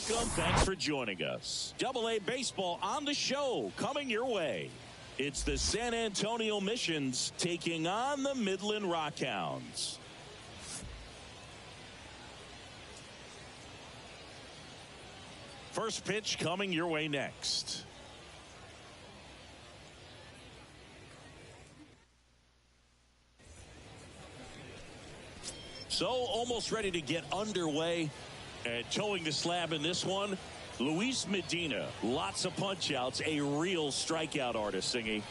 Welcome. Thanks for joining us. AA Baseball on the show coming your way. It's the San Antonio Missions taking on the Midland Rockhounds. First pitch coming your way next. So almost ready to get underway and towing the slab in this one. Luis Medina, lots of punch outs, a real strikeout artist, Singy.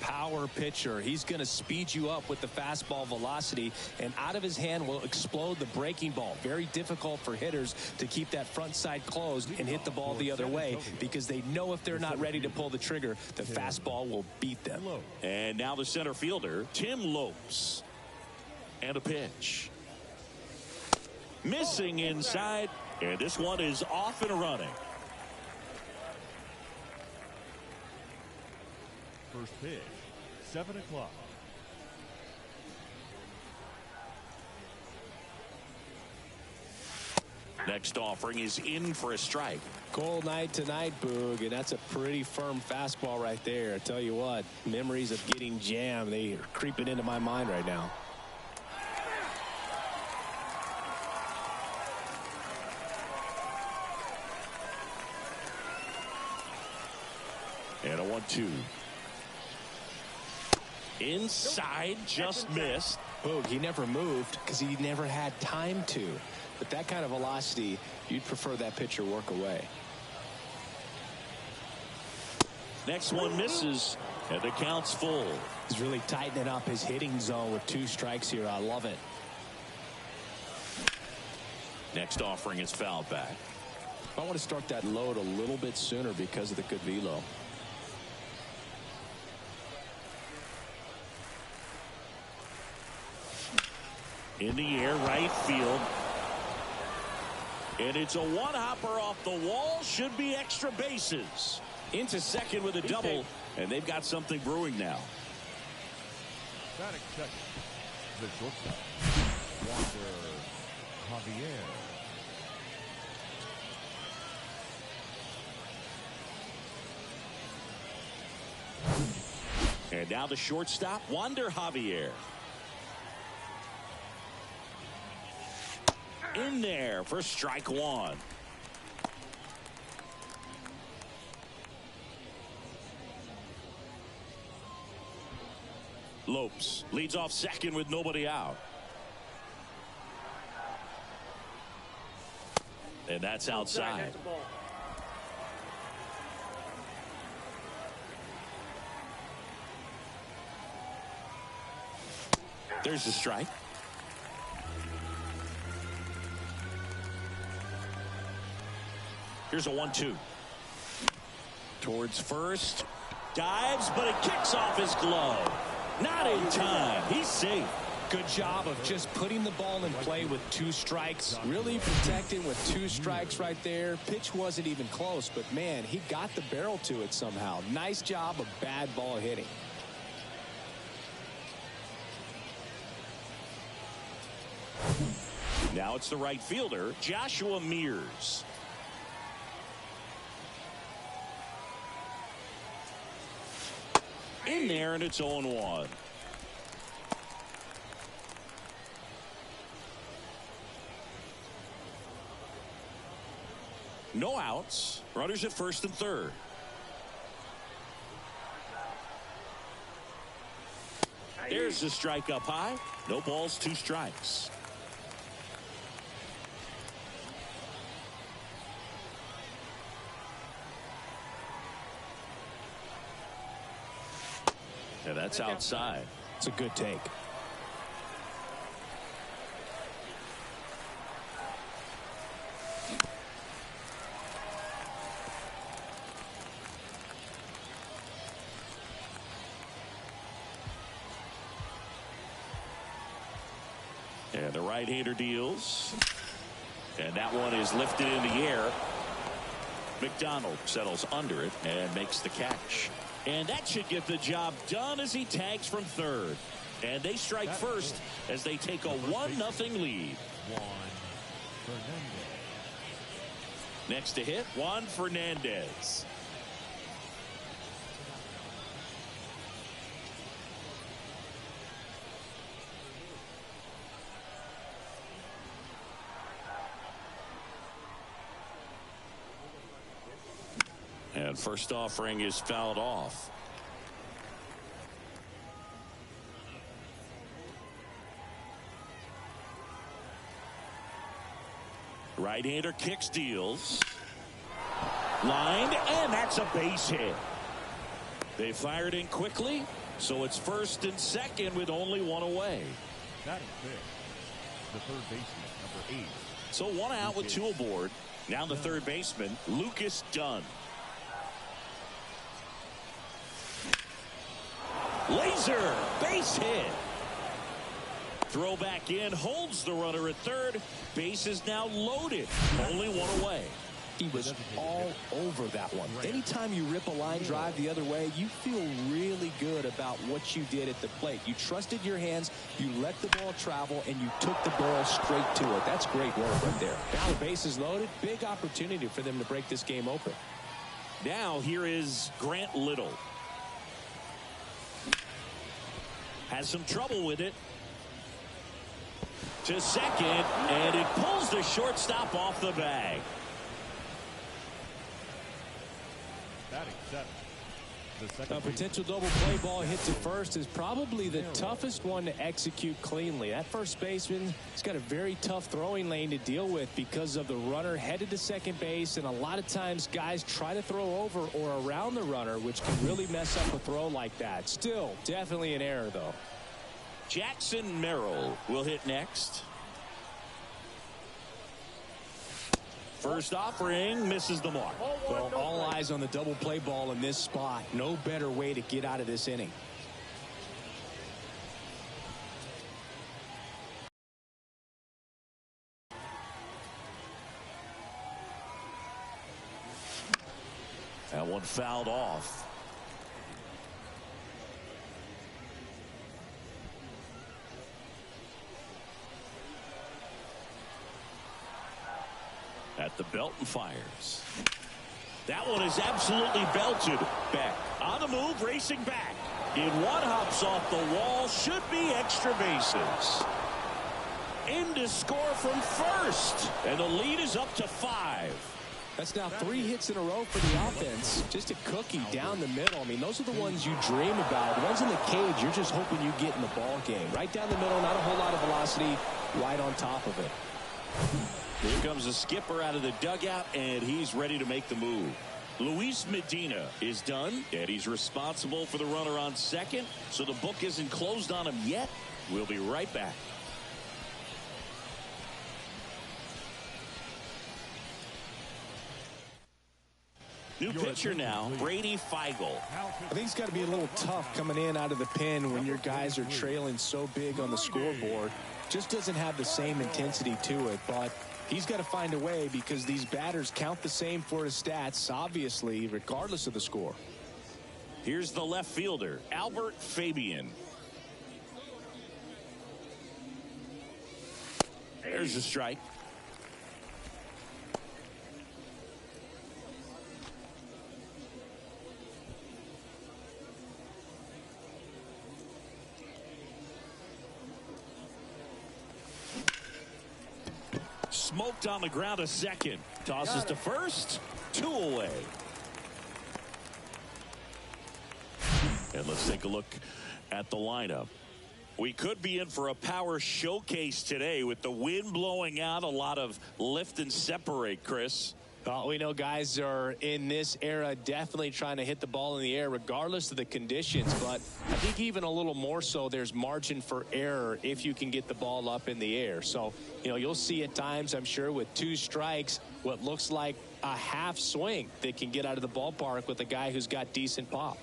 Power pitcher. He's going to speed you up with the fastball velocity, and out of his hand will explode the breaking ball. Very difficult for hitters to keep that front side closed and hit the ball the other way, because they know if they're not ready to pull the trigger, the fastball will beat them. And now the center fielder, Tim Lopes. And a pitch. Missing inside, and this one is off and running. First pitch, 7 o'clock. Next offering is in for a strike. Cold night tonight, Boog, and that's a pretty firm fastball right there. I tell you what, memories of getting jammed, they are creeping into my mind right now. And a 1-2. Inside, just missed. Boog, he never moved because he never had time to. With that kind of velocity, you'd prefer that pitcher work away. Next one misses, and the count's full. He's really tightening up his hitting zone with 2 strikes here. I love it. Next offering is fouled back. I want to start that load a little bit sooner because of the good velo. In the air, right field. And it's a one-hopper off the wall. Should be extra bases. Into second with a double. And they've got something brewing now. Batting second, the shortstop, Javier. And now the shortstop, Wander Javier. In there for strike 1. Lopes leads off second with nobody out. And that's outside. There's the strike. Here's a 1-2. Towards first. Dives, but it kicks off his glove. Not in time. He's safe. Good job of just putting the ball in play with 2 strikes. Really protecting with 2 strikes right there. Pitch wasn't even close, but man, he got the barrel to it somehow. Nice job of bad ball hitting. Now it's the right fielder, Joshua Mears. In there, and it's 0-1. No outs. Runners at first and third. There's the strike up high. No balls, 2 strikes. Yeah, that's outside. It's a good take. And the right-hander deals. And that one is lifted in the air. McDonald settles under it and makes the catch. And that should get the job done as he tags from third. And they strike first as they take a 1-0 lead. Next to hit, Juan Fernandez. And first offering is fouled off. Right-hander kicks, deals. Lined, and that's a base hit. They fired in quickly, so it's first and second with only one away. Batting fifth, the third baseman, number 8. So one out with 2 aboard. Now the third baseman, Lucas Dunn. Laser, base hit. Throw back in, holds the runner at third. Base is now loaded. Only one away. He was all over that one. Anytime you rip a line drive the other way, you feel really good about what you did at the plate. You trusted your hands, you let the ball travel, and you took the ball straight to it. That's great work right there. Now the base is loaded. Big opportunity for them to break this game open. Now here is Grant Little. Has some trouble with it. To second, and it pulls the shortstop off the bag. Batting seventh, the second A potential double play ball hit to first is probably the toughest one to execute cleanly. That first baseman has got a very tough throwing lane to deal with because of the runner headed to second base, and a lot of times guys try to throw over or around the runner, which can really mess up a throw like that. Still, definitely an error, though. Jackson Merrill will hit next. First offering misses the mark. Well, all eyes on the double play ball in this spot. No better way to get out of this inning. That one fouled off. At the belt and fires. That one is absolutely belted. Back on the move, racing back. In one, hops off the wall. Should be extra bases. In to score from first, and the lead is up to 5. That's now 3 hits in a row for the offense. Just a cookie down the middle. I mean, those are the ones you dream about. The ones in the cage, you're just hoping you get in the ball game. Right down the middle, not a whole lot of velocity, right on top of it. Here comes the skipper out of the dugout, and he's ready to make the move. Luis Medina is done, and he's responsible for the runner on second, so the book isn't closed on him yet. We'll be right back. New pitcher now, Brady Feigl. I think it's got to be a little tough coming in out of the pen when your guys are trailing so big on the scoreboard. Just doesn't have the same intensity to it, but he's got to find a way because these batters count the same for his stats, obviously, regardless of the score. Here's the left fielder, Albert Fabian. There's a strike. Smoked on the ground a second. Tosses to first. 2 away. And let's take a look at the lineup. We could be in for a power showcase today with the wind blowing out. A lot of lift and separate, Chris. We know guys are in this era definitely trying to hit the ball in the air regardless of the conditions, but I think even a little more so there's margin for error if you can get the ball up in the air. So, you know, you'll see at times, I'm sure, with 2 strikes, what looks like a half swing that can get out of the ballpark with a guy who's got decent pop.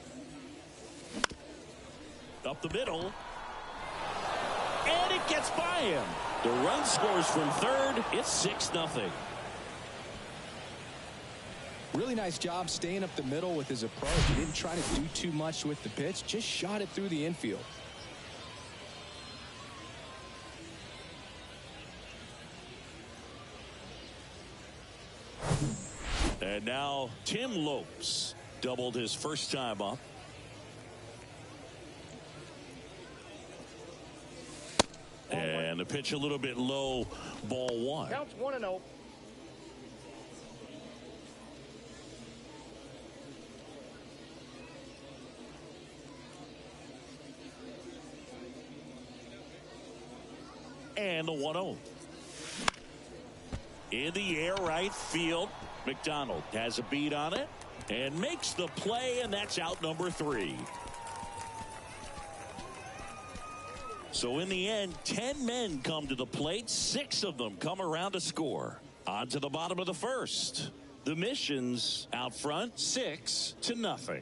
Up the middle. And it gets by him. The run scores from third. It's 6-0. Really nice job staying up the middle with his approach. He didn't try to do too much with the pitch, just shot it through the infield. And now Tim Lopes doubled his first time up. And the pitch a little bit low, ball one. Counts 1-0. And the 1-0. In the air, right field. McDonald has a beat on it and makes the play, and that's out number 3. So in the end, 10 men come to the plate. 6 of them come around to score. On to the bottom of the first. The Missions out front, 6-0.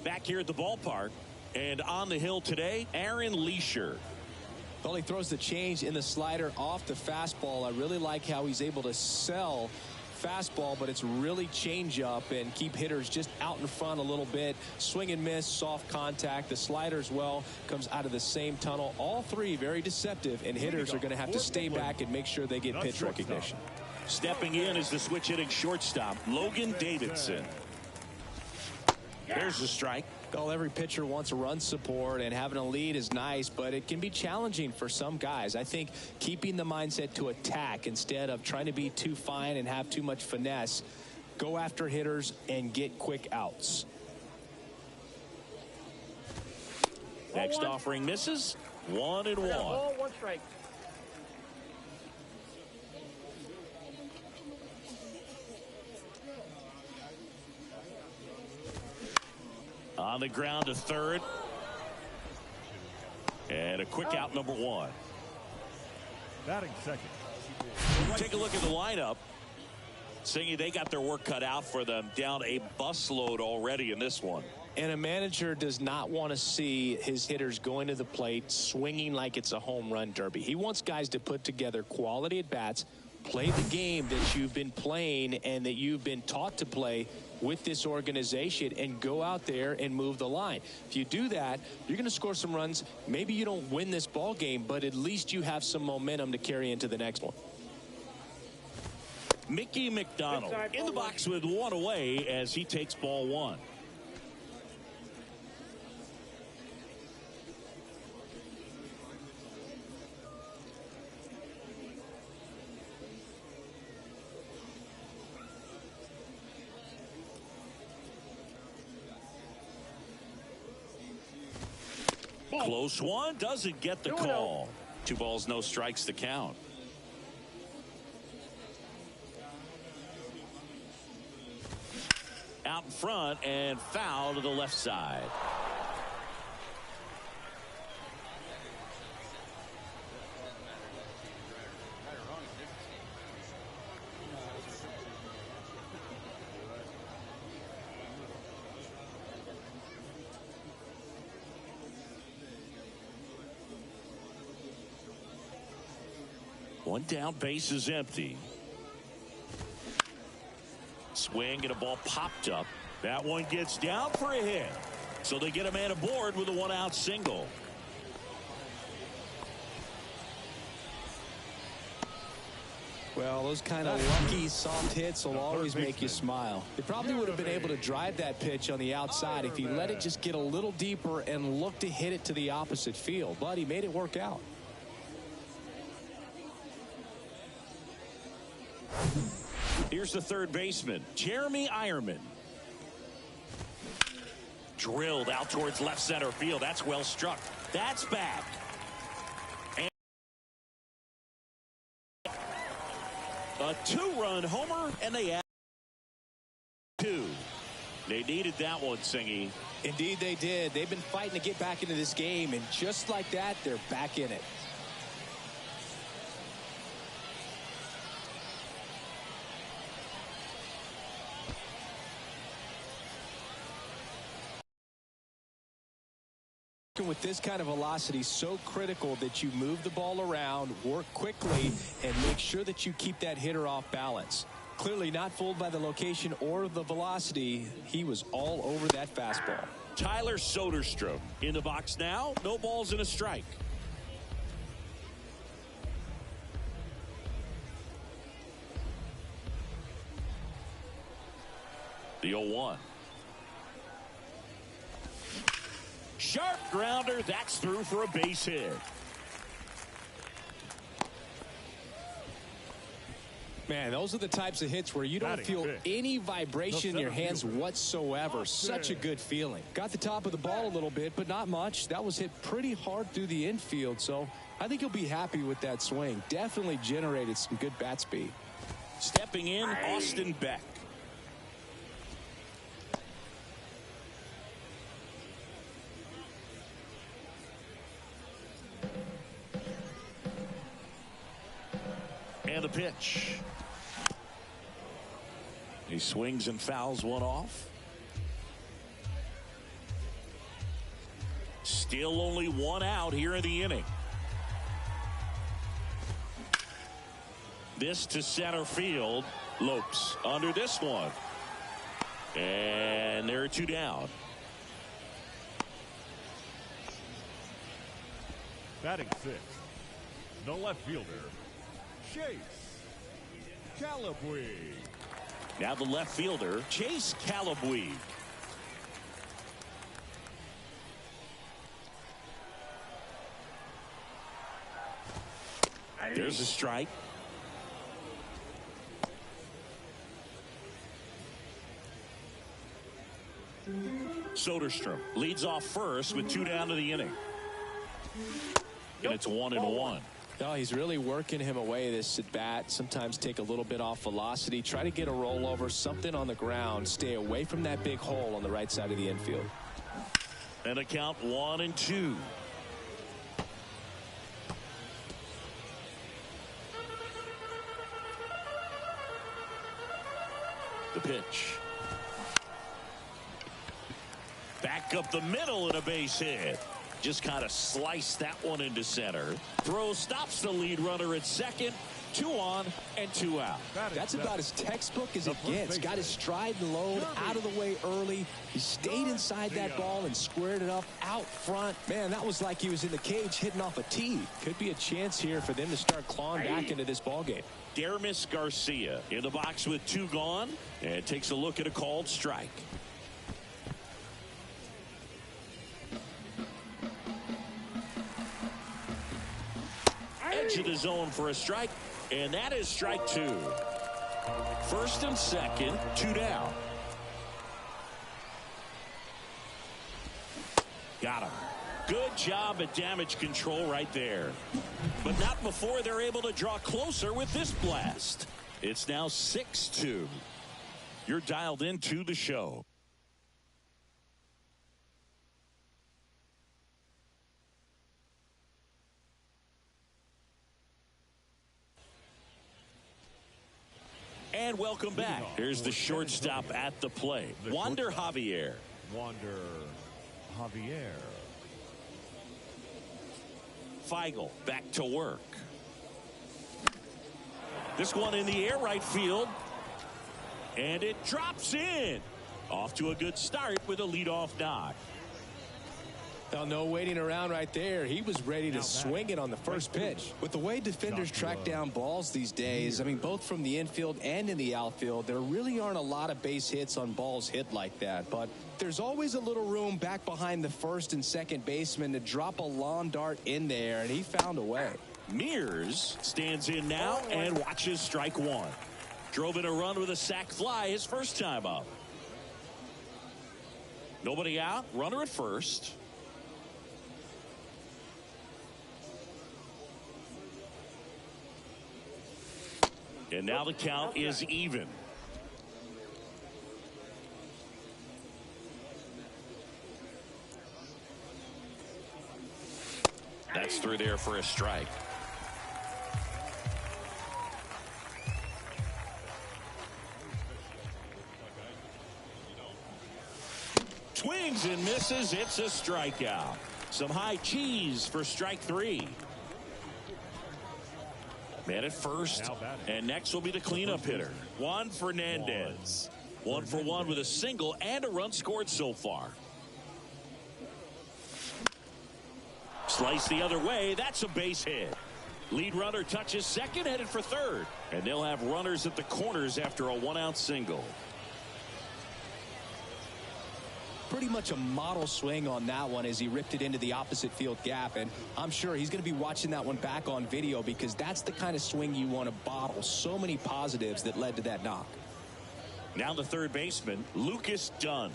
Back here at the ballpark, and on the hill today, Aaron Leisure. Well, he throws the change in the slider off the fastball. I really like how he's able to sell fastball, but it's really change up and keep hitters just out in front a little bit. Swing and miss, soft contact. The slider as well comes out of the same tunnel. All 3 very deceptive, and hitters are going to have to stay back and make sure they get pitch recognition. Stepping in is the switch hitting shortstop, Logan Davidson. There's the strike. Well, every pitcher wants a run support, and having a lead is nice, but it can be challenging for some guys. I think keeping the mindset to attack instead of trying to be too fine and have too much finesse, go after hitters and get quick outs. Next offering misses. 1-1. Ball, 1 strike. On the ground to third. And a quick out, number 1. Batting second. Take a look at the lineup. Singy, they got their work cut out for them. Down a busload already in this one. And a manager does not want to see his hitters going to the plate swinging like it's a home run derby. He wants guys to put together quality at bats, play the game that you've been playing and that you've been taught to play with this organization, and go out there and move the line. If you do that, you're going to score some runs. Maybe you don't win this ball game, but at least you have some momentum to carry into the next one. Mickey McDonald in the box with 1 away as he takes ball 1. Close one, doesn't get the call. 2 balls, no strikes to count. Out in front and foul to the left side. One down, base is empty. Swing and a ball popped up. That one gets down for a hit. So they get a man aboard with a 1-out single. Well, those kind of lucky soft hits will always make you smile. They probably would have been able to drive that pitch on the outside if he let it just get a little deeper and look to hit it to the opposite field. But he made it work out. Here's the third baseman, Jeremy Ironman. Drilled out towards left center field. That's well struck. That's back. And a 2-run homer, and they add 2. They needed that one, Singy. Indeed they did. They've been fighting to get back into this game, and just like that, they're back in it. With this kind of velocity, so critical that you move the ball around, work quickly, and make sure that you keep that hitter off balance. Clearly not fooled by the location or the velocity. He was all over that fastball. Tyler Soderstrom in the box now. No balls and a strike. The 0-1. Sharp grounder. That's through for a base hit. Man, those are the types of hits where you don't feel any vibration in your hands whatsoever. Such a good feeling. Got the top of the ball a little bit, but not much. That was hit pretty hard through the infield, so I think he'll be happy with that swing. Definitely generated some good bat speed. Stepping in, Austin Beck. And the pitch. He swings and fouls one off. Still only one out here in the inning. This to center field. Lopes under this one. And there are two down. Batting sixth, the left fielder, Chase Calabwe. Now the left fielder, Chase Calabwe. There's a strike. Soderstrom leads off first with two down to the inning. And it's 1-1. No, he's really working him away this at bat. Sometimes take a little bit off velocity. Try to get a rollover, something on the ground. Stay away from that big hole on the right side of the infield. And a count 1-2. The pitch. Back up the middle and a base hit. Just kind of sliced that one into center. Throw stops the lead runner at second. 2 on and 2 out. That's about as textbook as it gets. Got his stride and load out of the way early. He stayed inside that ball and squared it up out front. Man, that was like he was in the cage hitting off a tee. Could be a chance here for them to start clawing back into this ball game. Dermis Garcia in the box with 2 gone and takes a look at a called strike. Edge of the zone for a strike, and that is strike 2. First and second, 2 down. Got him. Good job at damage control right there. But not before they're able to draw closer with this blast. It's now 6-2. You're dialed into the show. And welcome back. Here's the shortstop at the plate, Wander Javier. Wander Javier. Feigl back to work. This one in the air right field. And it drops in. Off to a good start with a leadoff knock. Well, no waiting around right there. He was ready to swing it on the first pitch. With the way defenders track down balls these days, I mean, both from the infield and in the outfield, there really aren't a lot of base hits on balls hit like that. But there's always a little room back behind the first and second baseman to drop a lawn dart in there, and he found a way. Mears stands in now and watches strike 1. Drove in a run with a sac fly his first time up. Nobody out, runner at first. And now the count is even. That's through there for a strike. Swings and misses. It's a strikeout. Some high cheese for strike 3. Man at first, and next will be the cleanup hitter, Juan Fernandez. 1 for 1 with a single and a run scored so far. Slice the other way. That's a base hit. Lead runner touches second, headed for third. And they'll have runners at the corners after a 1-out single. pretty much a model swing on that one as he ripped it into the opposite field gap. And I'm sure he's going to be watching that one back on video because that's the kind of swing you want to bottle. So many positives that led to that knock. Now the third baseman, Lucas Dunn.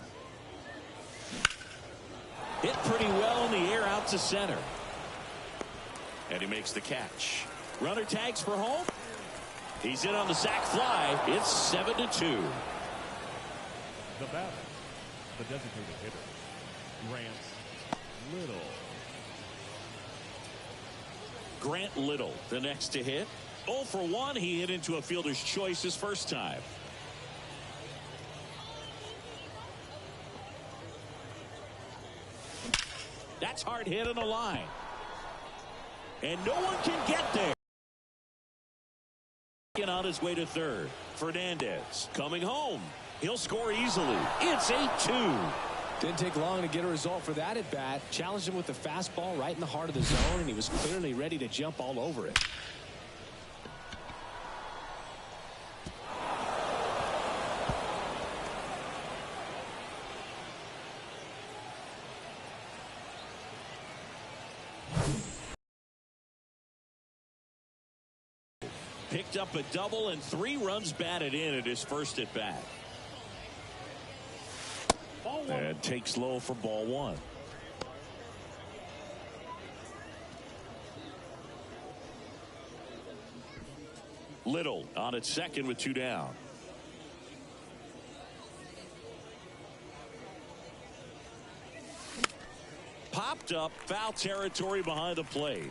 Hit pretty well in the air out to center. And he makes the catch. Runner tags for home. He's in on the sac fly. It's 7-2. The batter, the designated hitter, Grant Little, the next to hit. 0 for 1. He hit into a fielder's choice his first time. That's hard hit on the line. And no one can get there. On his way to third. Fernandez coming home. He'll score easily. It's 8-2. Didn't take long to get a result for that at bat. Challenged him with the fastball right in the heart of the zone, and he was clearly ready to jump all over it. Picked up a double and 3 runs batted in at his first at bat. And takes low for ball 1. Little on at second with 2 down. Popped up, foul territory behind the plate.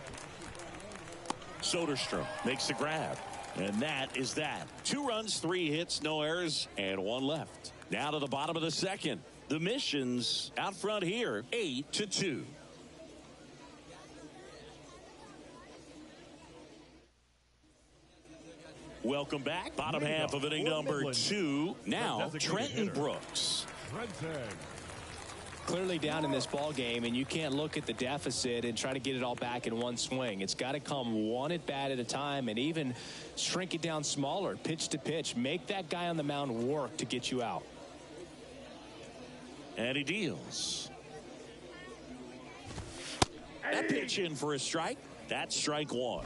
Soderstrom makes the grab. And that is that. 2 runs, 3 hits, no errors, and 1 left. Now to the bottom of the second. The Missions out front here, 8-2. Welcome back. Bottom half of inning number 2. Now Trenton Brooks. Clearly down in this ball game, and you can't look at the deficit and try to get it all back in one swing. It's got to come one at bat at a time, and even shrink it down smaller, pitch to pitch. Make that guy on the mound work to get you out. And he deals. That pitch in for a strike. That's strike 1.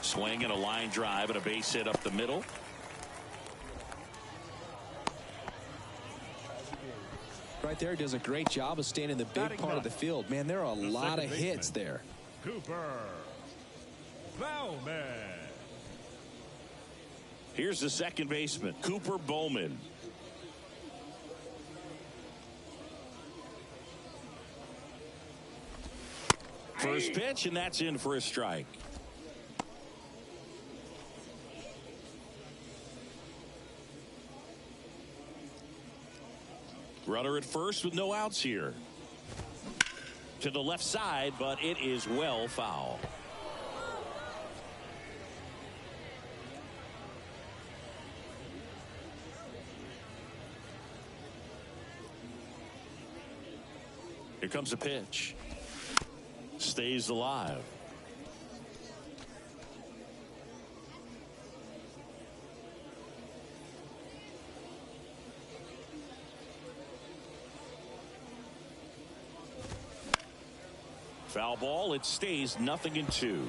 Swing and a line drive and a base hit up the middle. Right there, does a great job of staying in the big part of the field. Man, there are a lot of hits there. Cooper Bowman. Here's the second baseman, Cooper Bowman. First pitch, and that's in for a strike. Runner at first with no outs here. To the left side, but it is well foul. Here comes a pitch. Stays alive. Foul ball. It stays 0-2.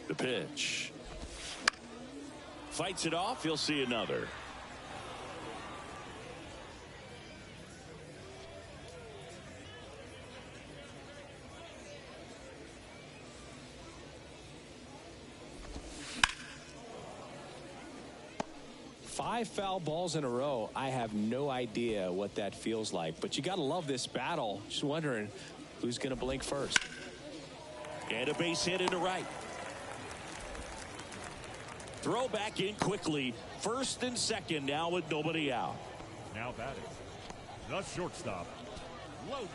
The pitch. Fights it off. He'll see another. Five foul balls in a row. I have no idea what that feels like, but you got to love this battle. Just wondering who's going to blink first. And a base hit into right. Throw back in quickly. First and second now with nobody out. Now batting, the shortstop, Logan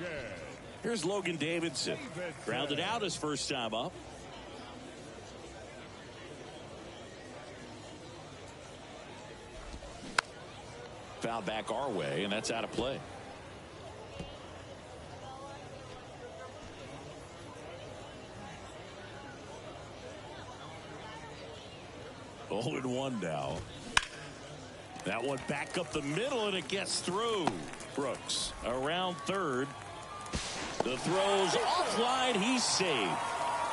Here's Logan Davidson. Grounded out his first time up. Foul back our way, and that's out of play. 0-1 now. That one back up the middle, and it gets through. Brooks around third. The throw's offline. He's saved.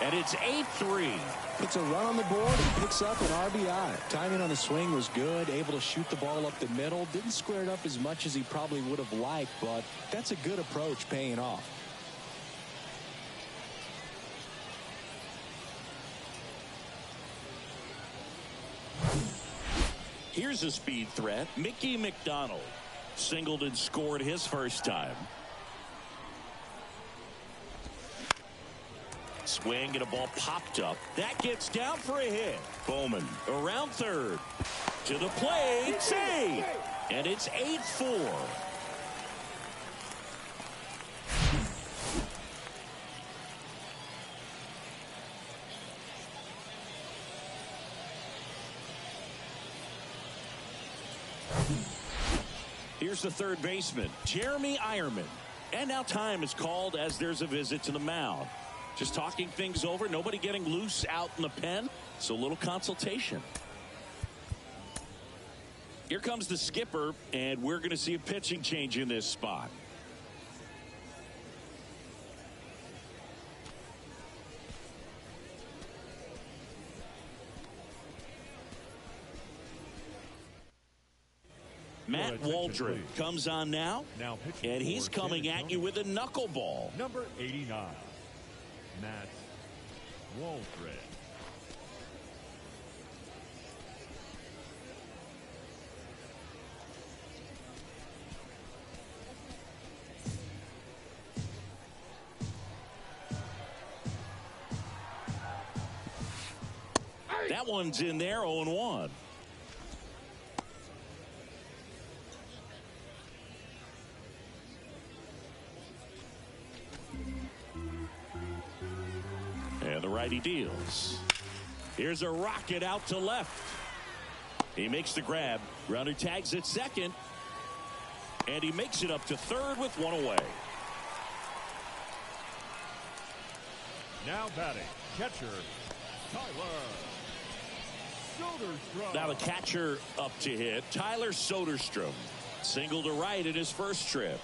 And it's 8-3. It's a run on the board and picks up an RBI. Timing on the swing was good. Able to shoot the ball up the middle. Didn't square it up as much as he probably would have liked, but that's a good approach paying off. Here's a speed threat. Mickey McDonald singled and scored his first time. Swing and a ball popped up. That gets down for a hit. Bowman around third. To the plate. Save. And it's 8-4. Here's the third baseman, Jeremy Ironman. And now time is called as there's a visit to the mound. Just talking things over. Nobody getting loose out in the pen. So a little consultation. Here comes the skipper, and we're going to see a pitching change in this spot. Matt Waldron comes on now and he's coming at you with a knuckleball. Number 89, Matt Waldron. That one's in there, 0-1. And the righty deals. Here's a rocket out to left. He makes the grab. Runner tags at second. And he makes it up to third with one away. Now batting, catcher, Tyler Soderstrom. Now the catcher up to hit, Tyler Soderstrom. Single to right in his first trip.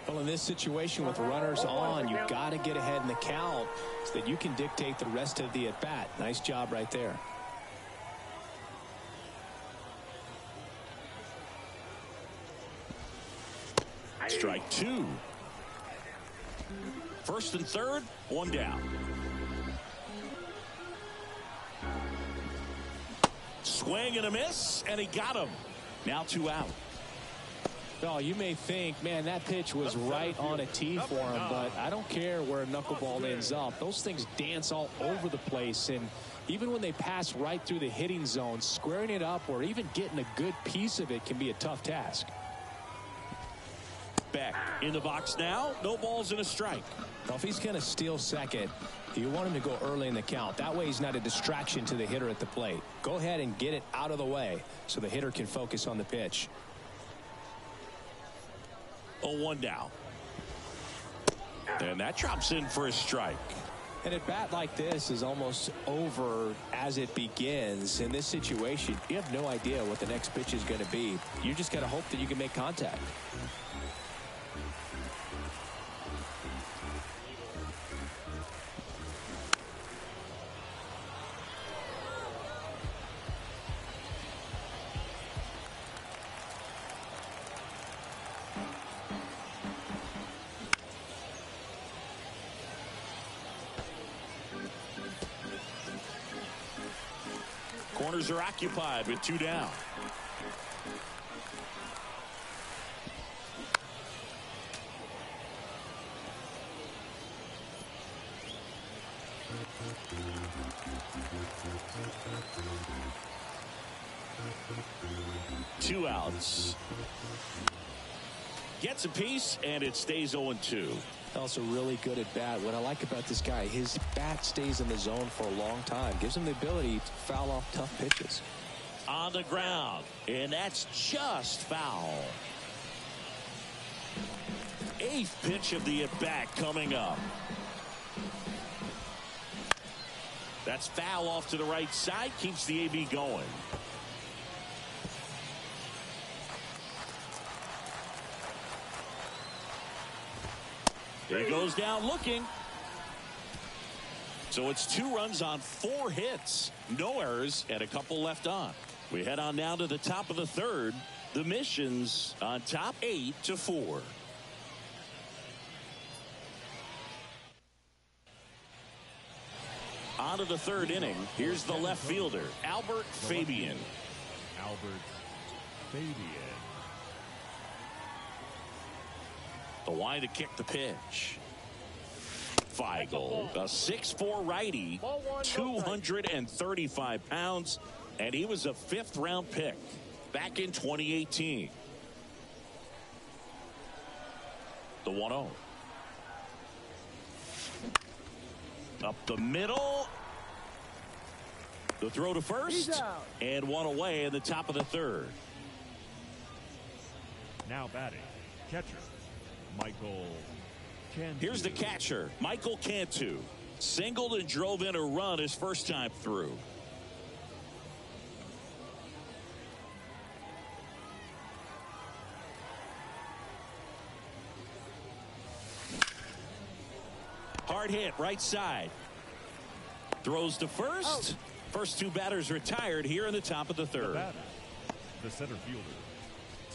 Well, in this situation with runners on, you've got to get ahead in the count so that you can dictate the rest of the at-bat. Nice job right there. Strike two. First and third, one down. Swing and a miss, and he got him. Now two out. Oh, you may think, man, that pitch was right on a tee for him, but I don't care where a knuckleball ends up. Those things dance all over the place, and even when they pass right through the hitting zone, squaring it up or even getting a good piece of it can be a tough task. Back in the box now. No balls and a strike. Well, if he's going to steal second, you want him to go early in the count. That way he's not a distraction to the hitter at the plate. Go ahead and get it out of the way so the hitter can focus on the pitch. 0-1 now. And that drops in for a strike. And a bat like this is almost over as it begins. In this situation, you have no idea what the next pitch is going to be. You just got to hope that you can make contact. Corners are occupied with two down. 2 outs. Gets a piece, and it stays 0-2. Also really good at bat. What I like about this guy, his bat stays in the zone for a long time. Gives him the ability to foul off tough pitches. On the ground, and that's just foul. 8th pitch of the at-bat coming up. That's foul off to the right side. Keeps the AB going. He goes down looking. So it's 2 runs on 4 hits. No errors and a couple left on. We head on down to the top of the 3rd. The Missions on top 8-4. On to the 3rd inning. Here's the left fielder, Albert Fabian. Albert Fabian. The line to kick the pitch. Feigl, a 6'4" righty, 235 pounds, and he was a 5th-round pick back in 2018. The 1-0. Up the middle. The throw to first, and 1 away in the top of the 3rd. Now batting, catcher, Michael Cantu. Here's the catcher, Michael Cantu. Singled and drove in a run his first time through. Hard hit, right side. Throws to first. First 2 batters retired here in the top of the 3rd. The batter, the center fielder,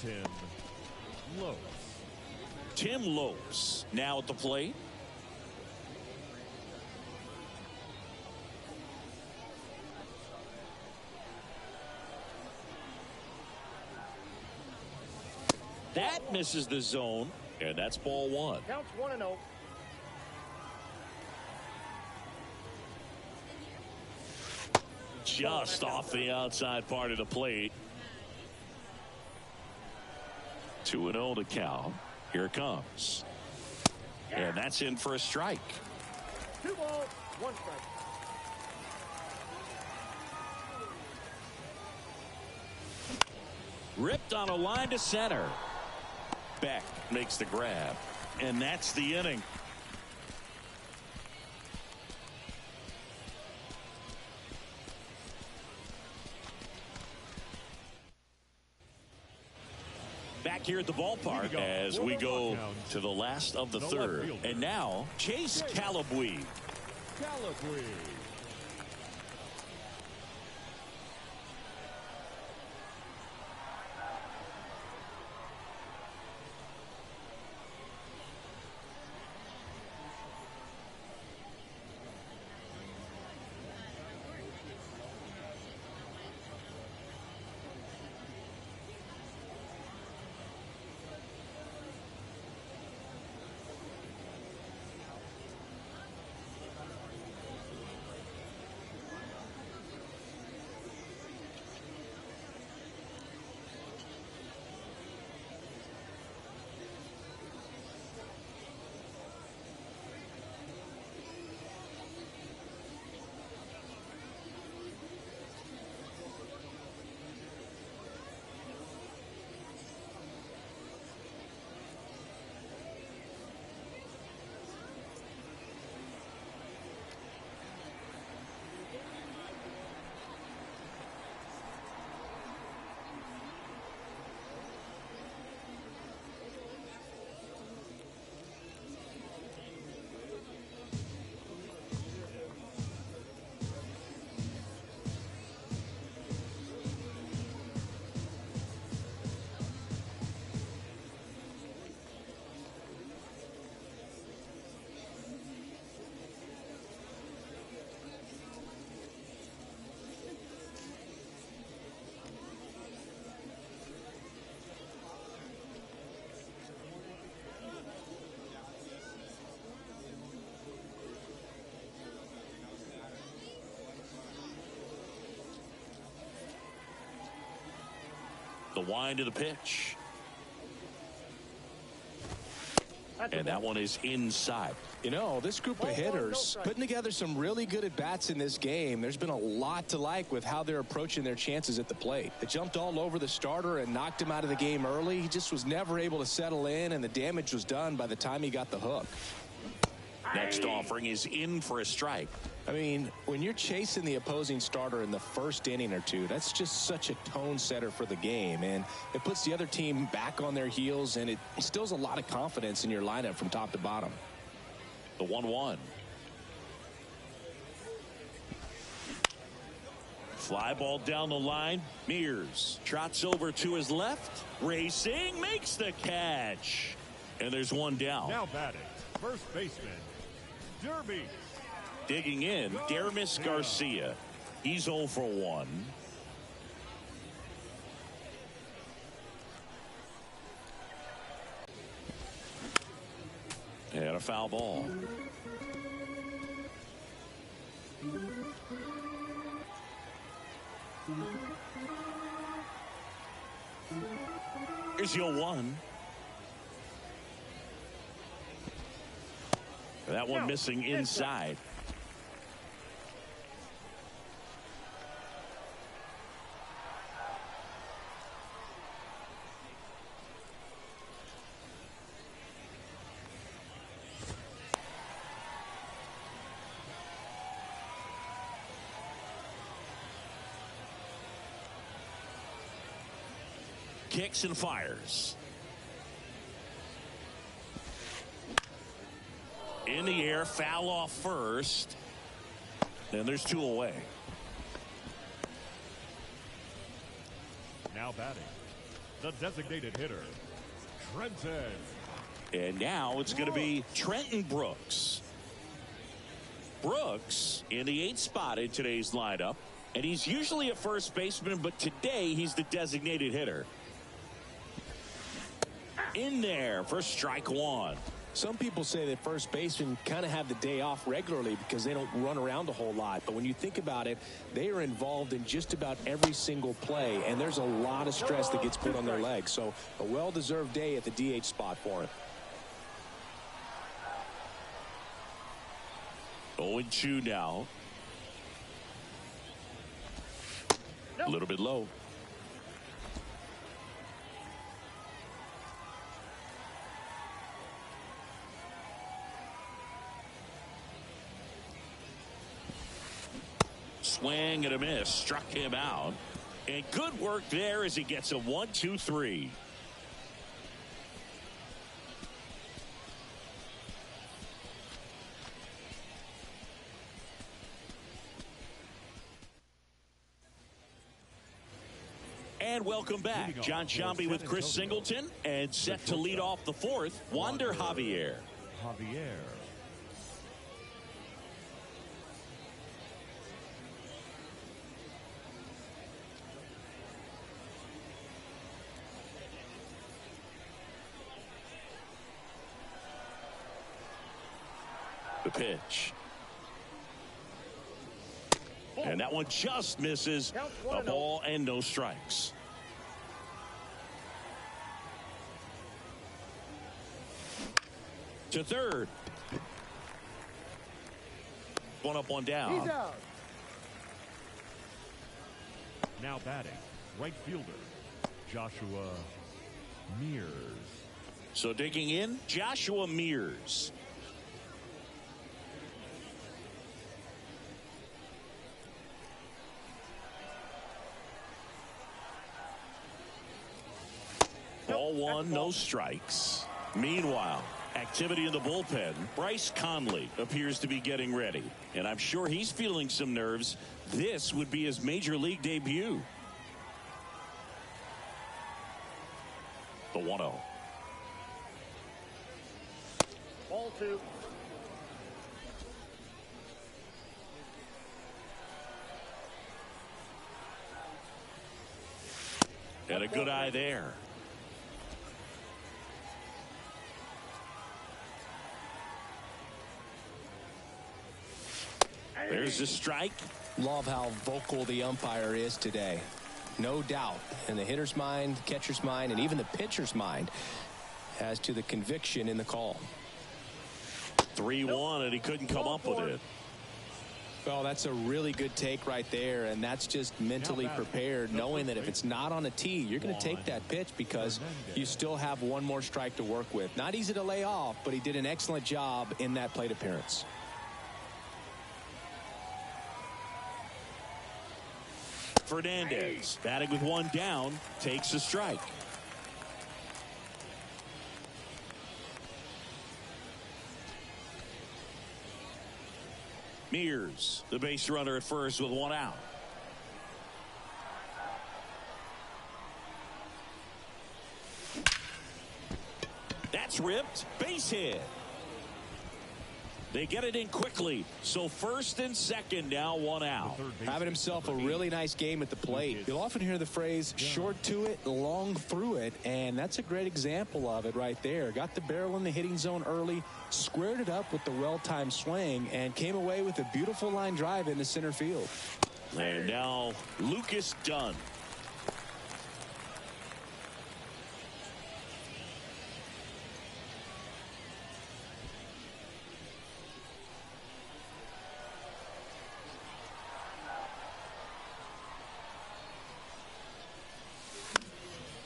Tim Lopes. Tim Lopes now at the plate. That misses the zone, and that's ball 1. Counts 1-0. Just off the outside part of the plate. 2-0 to count. Here it comes. And that's in for a strike. 2 balls, 1 strike. Ripped on a line to center. Beck makes the grab. And that's the inning. Back here at the ballpark as we go to the last of the 3rd. And now, Chase Calabwe. The wind of the pitch. And that one is inside. You know, this group of hitters putting together some really good at-bats in this game. There's been a lot to like with how they're approaching their chances at the plate. They jumped all over the starter and knocked him out of the game early. He just was never able to settle in, and the damage was done by the time he got the hook. Next offering is in for a strike. I mean, when you're chasing the opposing starter in the first inning or two, that's just such a tone setter for the game, and it puts the other team back on their heels, and it instills a lot of confidence in your lineup from top to bottom. The 1-1. Fly ball down the line. Mears trots over to his left. Racing, makes the catch. And there's one down. Now batting, first baseman, Derby. Digging in, Dermis Garcia. He's 0 for 1. And a foul ball. Here's your 1. That one missing inside. Kicks and fires. In the air, foul off first. And there's 2 away. Now batting, the designated hitter, Trenton. And now it's going to be Trenton Brooks. Brooks in the 8th spot in today's lineup. And he's usually a first baseman, but today he's the designated hitter. In there for strike 1. Some people say that first basemen kind of have the day off regularly because they don't run around a whole lot. But when you think about it, they are involved in just about every single play, and there's a lot of stress that gets put on their legs. So a well-deserved day at the DH spot for him. 0-2 now. A little bit low. Swing and a miss, struck him out. And good work there as he gets a 1-2-3. And welcome back. John Shambi with Chris Singleton, and set to lead off the 4th, Wander Javier. The pitch. And that one just misses. A ball and no strikes. To third. One up, one down. He's out. Now batting, right fielder, Joshua Mears. So digging in, Joshua Mears. Ball 1, no strikes. Meanwhile, activity in the bullpen. Bryce Conley appears to be getting ready, and I'm sure he's feeling some nerves. This would be his major league debut. The 1-0. Ball 2. And a good eye there. There's the strike. Love how vocal the umpire is today. no doubt, in the hitter's mind, catcher's mind, and even the pitcher's mind as to the conviction in the call. 3-1, and he couldn't come up with it. Well, that's a really good take right there, and that's just mentally prepared, knowing that if it's not on a tee, you're going to take that pitch because you still have one more strike to work with. Not easy to lay off, but he did an excellent job in that plate appearance. Fernandez, batting with one down, takes a strike. Mears, the base runner at first with one out. That's ripped. Base hit. They get it in quickly. So first and second, now one out. Having himself a really nice game at the plate. You'll often hear the phrase short to it, long through it, and that's a great example of it right there. Got the barrel in the hitting zone early, squared it up with the well-timed swing, and came away with a beautiful line drive into center field. And now Lucas Dunn.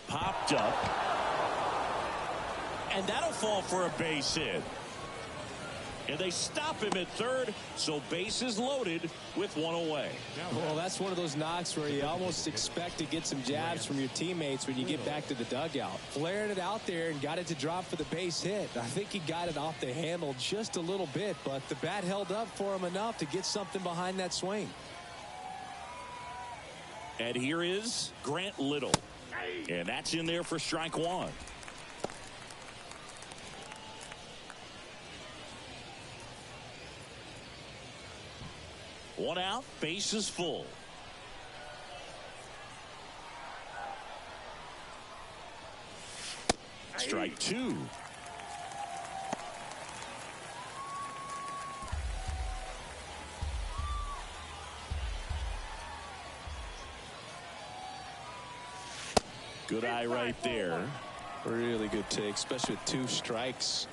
Popped up, and that'll fall for a base hit. And they stop him at third, so bases loaded with one away. Well, that's one of those knocks where you almost expect to get some jabs from your teammates when you get back to the dugout. Flared it out there and got it to drop for the base hit. I think he got it off the handle just a little bit, but the bat held up for him enough to get something behind that swing. And here is Grant Little. And that's in there for strike one. One out, base is full. Strike two. Good eye right there. Really good take, especially with two strikes.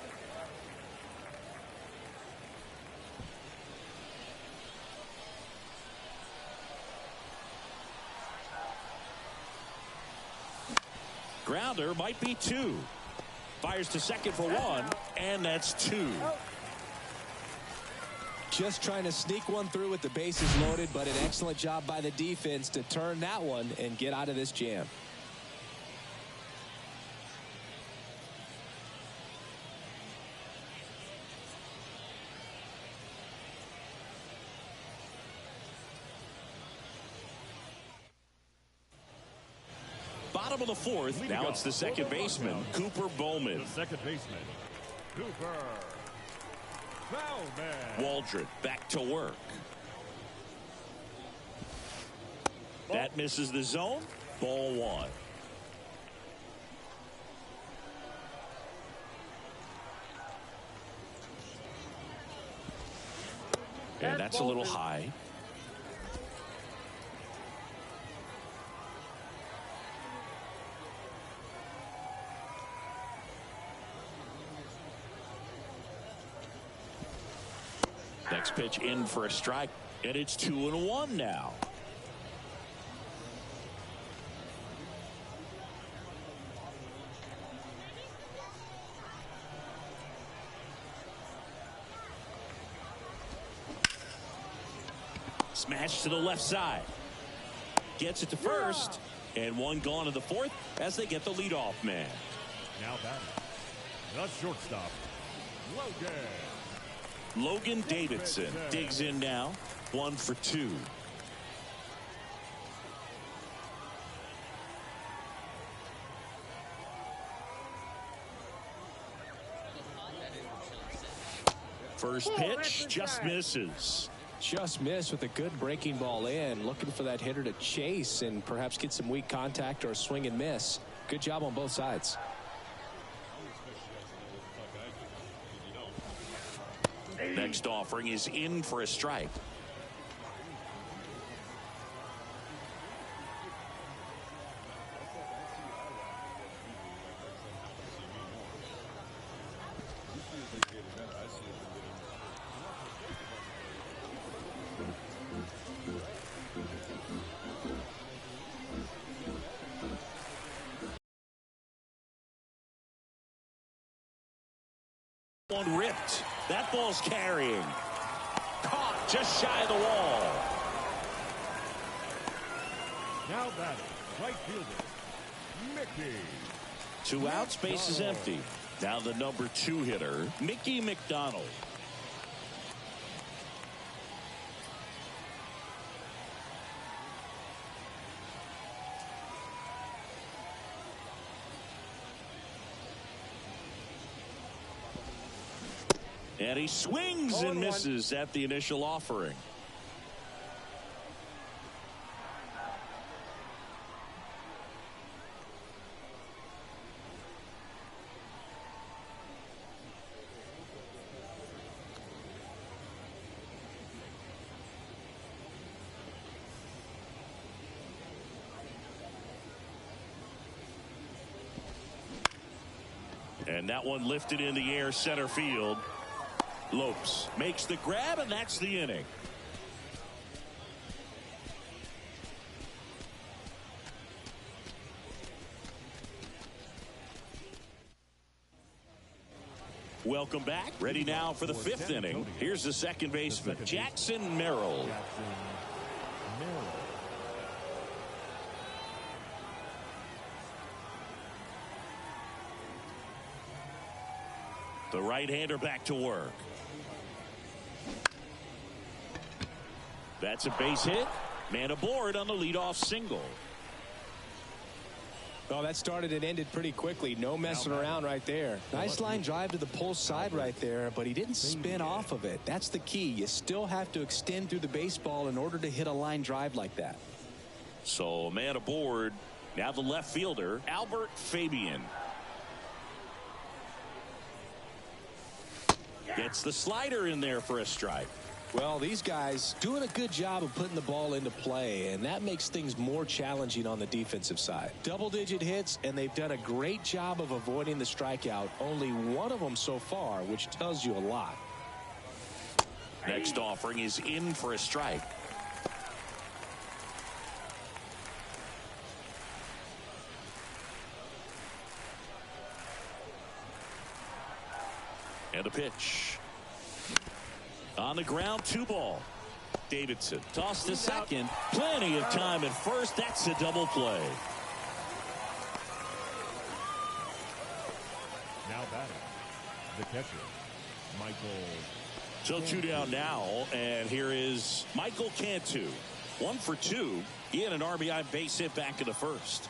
Grounder might be two. Fires to second for one, and that's two. Just trying to sneak one through with the bases loaded, but an excellent job by the defense to turn that one and get out of this jam. Bottom of the fourth. Now it's the second baseman, Cooper Bowman. The second baseman, Cooper Bowman. Waldron back to work. That misses the zone. Ball one. And that's a little high. Next pitch in for a strike, and it's 2-1 now. Smash to the left side. Gets it to first, and one gone to the fourth as they get the leadoff man. Now batting, the shortstop, Logan Davidson digs in now. 1 for 2. First pitch just misses. Just missed with a good breaking ball in. Looking for that hitter to chase and perhaps get some weak contact or a swing and miss. Good job on both sides. Next offering is in for a strike. One ripped. That ball's carrying. Caught just shy of the wall. Now batting, right fielder, Mickey. 2 outs, base is empty. Now the number 2 hitter, Mickey McDonald. And he swings and misses at the initial offering. And that one lifted in the air, center field. Lopes makes the grab, and that's the inning. Welcome back. Ready now for the 5th inning. Here's the second baseman, Jackson Merrill. The right-hander back to work. That's a base hit. Man aboard on the leadoff single. Oh, that started and ended pretty quickly. No messing around right there. Nice line drive to the pull side right there, but he didn't spin off of it. That's the key. You still have to extend through the baseball in order to hit a line drive like that. So, man aboard. Now the left fielder, Albert Fabian. Gets the slider in there for a strike. Well, these guys doing a good job of putting the ball into play, and that makes things more challenging on the defensive side. Double-digit hits, and they've done a great job of avoiding the strikeout. Only one of them so far, which tells you a lot. Next offering is in for a strike. And a pitch. On the ground, 2 ball. Davidson tossed to second. Plenty of time at first. That's a double play. Now batting, the catcher, Michael. So 2 down now, and here is Michael Cantu. 1 for 2. He had an RBI base hit back in the first.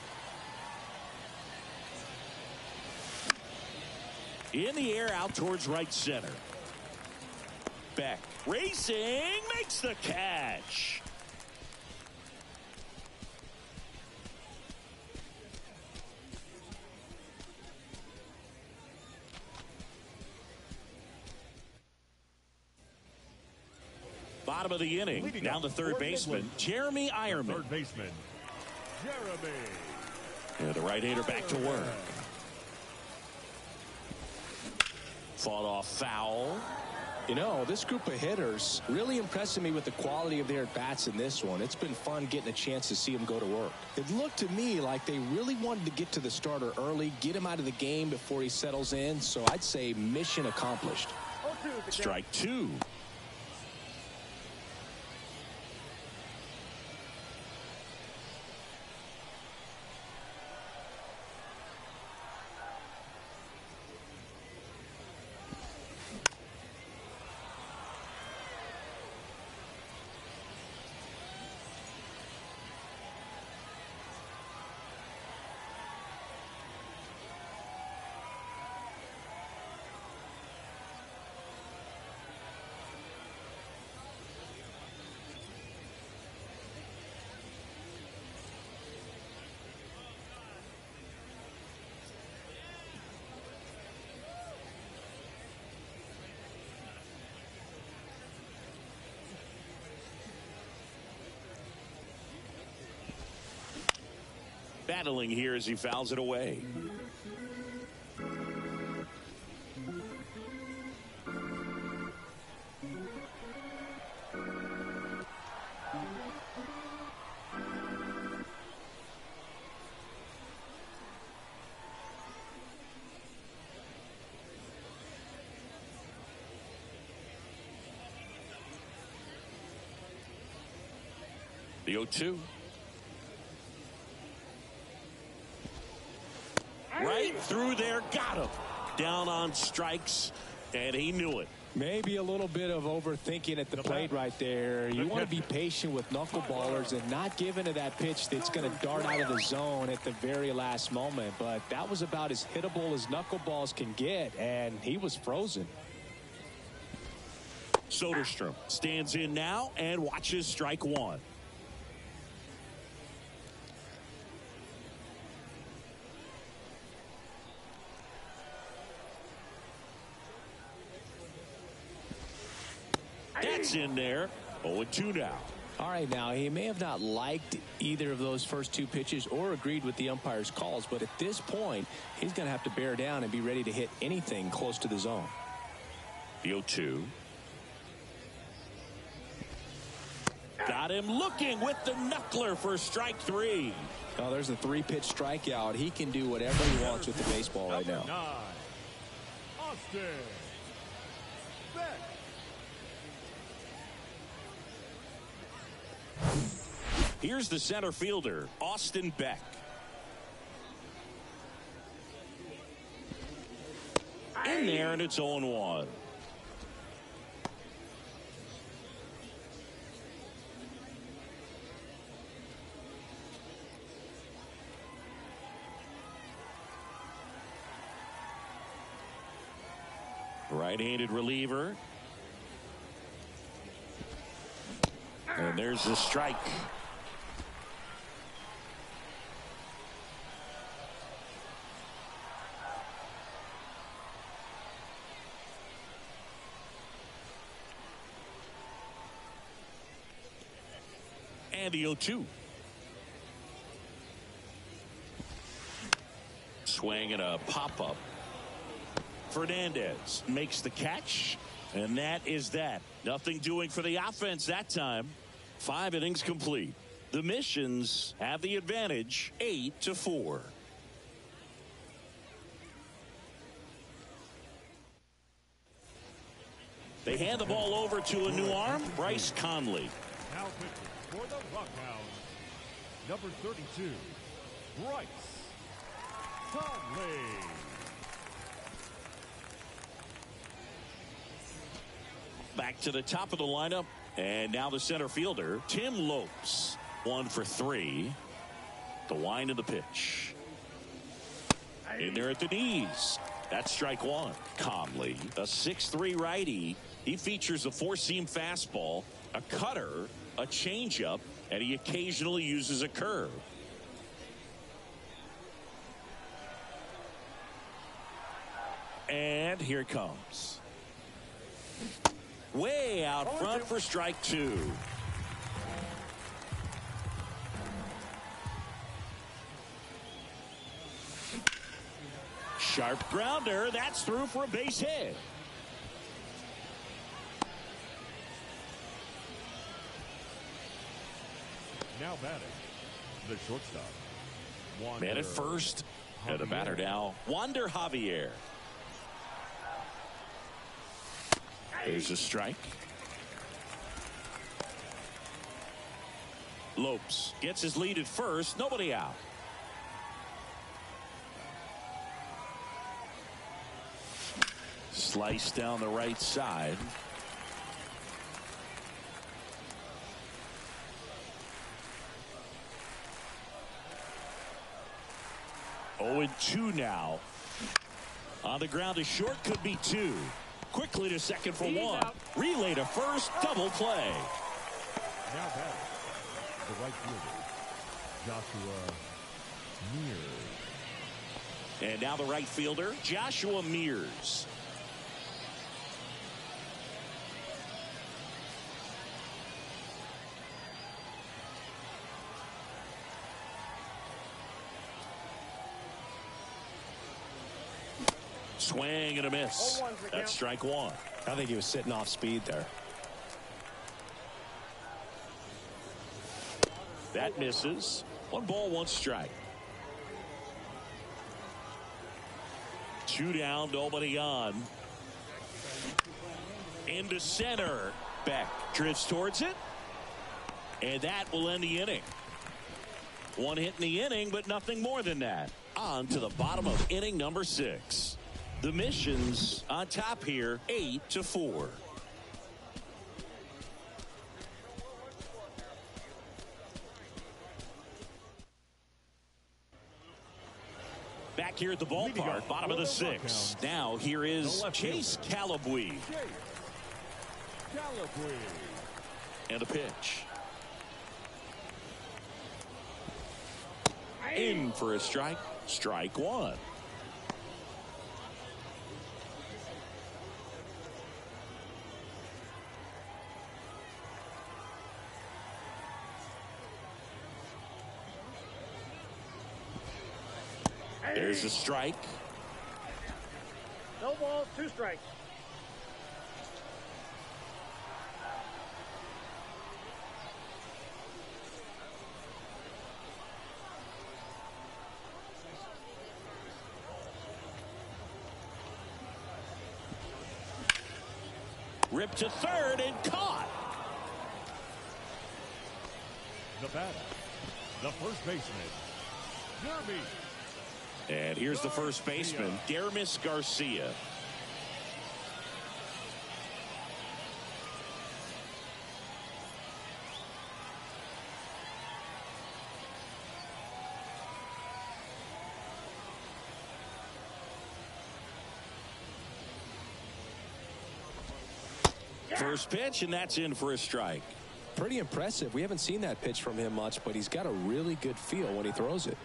In the air, out towards right center. Beck racing, makes the catch. Bottom of the inning. Leading Now the third baseman, Midland. Jeremy Ironman. Third baseman, Jeremy. And the right-hander back to work. Fought off foul. You know, this group of hitters really impressing me with the quality of their at-bats in this one. It's been fun getting a chance to see them go to work. It looked to me like they really wanted to get to the starter early, get him out of the game before he settles in. So I'd say mission accomplished. Strike 2. Battling here as he fouls it away. The 0-2. Right through there, got him. Down on strikes, and he knew it. Maybe a little bit of overthinking at the plate right there. You want to be patient with knuckleballers and not give into that pitch that's going to dart out of the zone at the very last moment. But that was about as hittable as knuckleballs can get, and he was frozen. Soderstrom stands in now and watches strike one. That's in there. 0-2 now. All right, now, he may have not liked either of those first two pitches or agreed with the umpire's calls, but at this point, he's going to have to bear down and be ready to hit anything close to the zone. The 0-2. Got him looking with the knuckler for strike three. Oh, there's a three-pitch strikeout. He can do whatever he wants with the baseball right now. 9, Austin Beck. Here's the center fielder, Austin Beck. In there, and it's 0-1. Right-handed reliever. And there's the strike. And the 0-2. Swing and a pop-up. Fernandez makes the catch, and that is that. Nothing doing for the offense that time. 5 innings complete. The Missions have the advantage, 8-4. They hand the ball over to a new arm, Bryce Conley. Now pitching for the Rockhounds, number 32, Bryce Conley. Back to the top of the lineup, and now the center fielder, Tim Lopes. 1 for 3. The wind of the pitch. In there at the knees. That's strike one. Conley, a 6'3" righty. He features a four-seam fastball, a cutter, a changeup, and he occasionally uses a curve. And here it comes. Way out front for strike two. Sharp grounder. That's through for a base hit. Now batting, the shortstop. Man at first. And the batter now, Wander Javier. There's a strike. Lopes gets his lead at first. Nobody out. Slice down the right side. Oh, and 2 now. On the ground to short, could be 2. Quickly to second for 1. Relay to first, double play. Now batting, the right fielder, Joshua Mears. And now the right fielder, Joshua Mears. Swing and a miss. That's strike one. I think he was sitting off speed there. That misses. 1 ball, 1 strike. 2 down, nobody on. Into center. Beck drifts towards it. And that will end the inning. One hit in the inning, but nothing more than that. On to the bottom of inning number 6. The Missions on top here, 8-4. Back here at the ballpark, bottom of the 6th. Now here is Chase Calabwe. And a pitch. In for a strike. Strike one. There's a strike. No balls, 2 strikes. Ripped to third and caught. The batter, the first baseman, Derby. And here's the first baseman, Dermis Garcia. First pitch, and that's in for a strike. Pretty impressive. We haven't seen that pitch from him much, but he's got a really good feel when he throws it.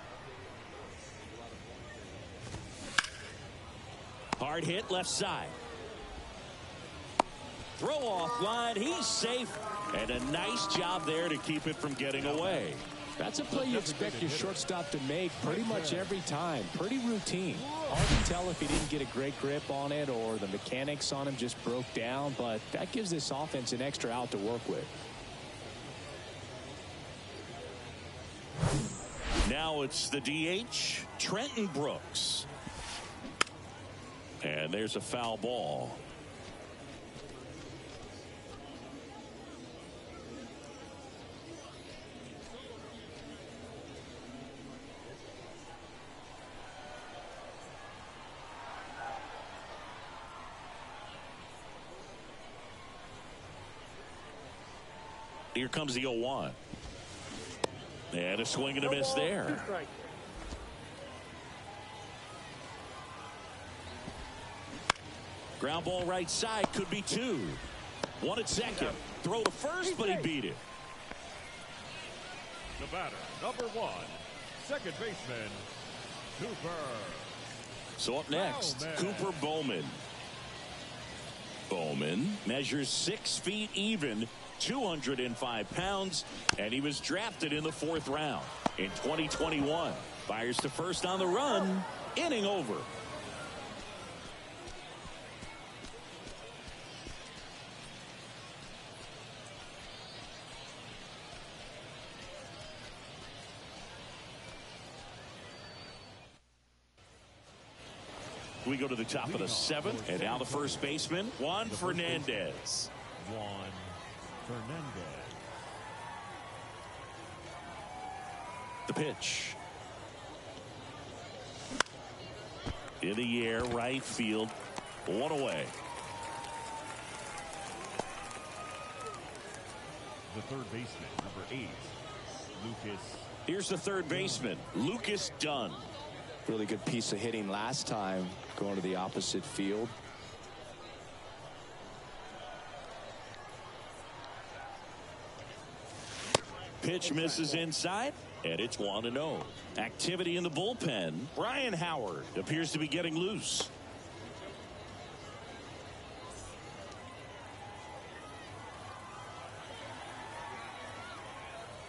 Hard hit left side. Throw off line. He's safe. And a nice job there to keep it from getting away. That's a play you expect your shortstop to make pretty much every time. Pretty routine. Hard to tell if he didn't get a great grip on it or the mechanics on him just broke down, but that gives this offense an extra out to work with. Now it's the DH, Trenton Brooks. And there's a foul ball. Here comes the 0-1. And a swing and a miss there. Ground ball right side, could be 2. 1 at second. Throw to first, but he beat it. The batter, number 1, second baseman, Cooper. So up next, Cooper Bowman. Bowman measures 6 feet even, 205 pounds, and he was drafted in the 4th round in 2021. Fires to first on the run. Inning over. We go to the top of the 7th, and now the first baseman, Juan Fernandez. Juan Fernandez. The pitch. In the air, right field. 1 away. The third baseman, number 8, Lucas. Here's the third baseman, Lucas Dunn. Really good piece of hitting last time, going to the opposite field. Pitch misses inside, and it's 1-0. Activity in the bullpen. Brian Howard appears to be getting loose.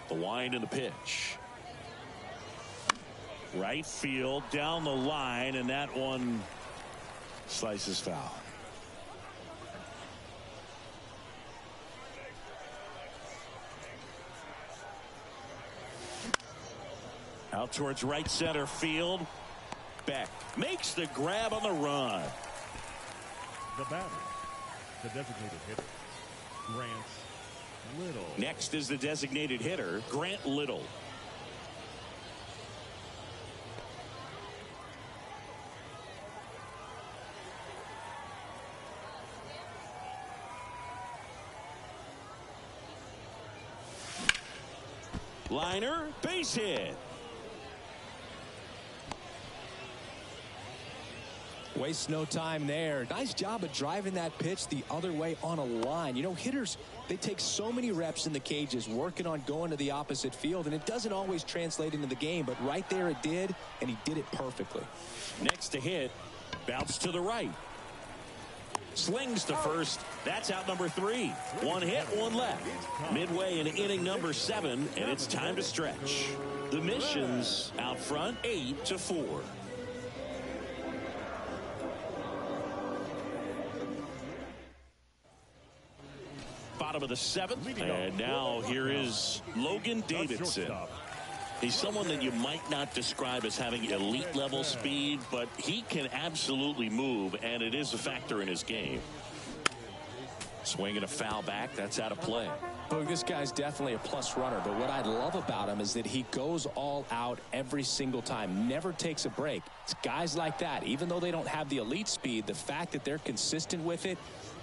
The wind and the pitch. Right field, down the line, and that one slices foul. Out towards right center field. Beck makes the grab on the run. The batter, the designated hitter, Grant Next is the designated hitter, Grant Little. Liner, base hit. Wastes no time there. Nice job of driving that pitch the other way on a line. You know, hitters, they take so many reps in the cages working on going to the opposite field, and it doesn't always translate into the game, but right there it did, and he did it perfectly. Next to hit, bounce to the right. Slings to first. That's out number 3. One hit, one left. Midway in inning number 7, and it's time to stretch. The Missions out front 8-4. Bottom of the 7th, and now here is Logan Davidson. He's someone that you might not describe as having elite level speed, but he can absolutely move, and it is a factor in his game. Swinging a foul back, that's out of play. Look, this guy's definitely a plus runner, but what I love about him is that he goes all out every single time, never takes a break. It's guys like that, even though they don't have the elite speed, the fact that they're consistent with it,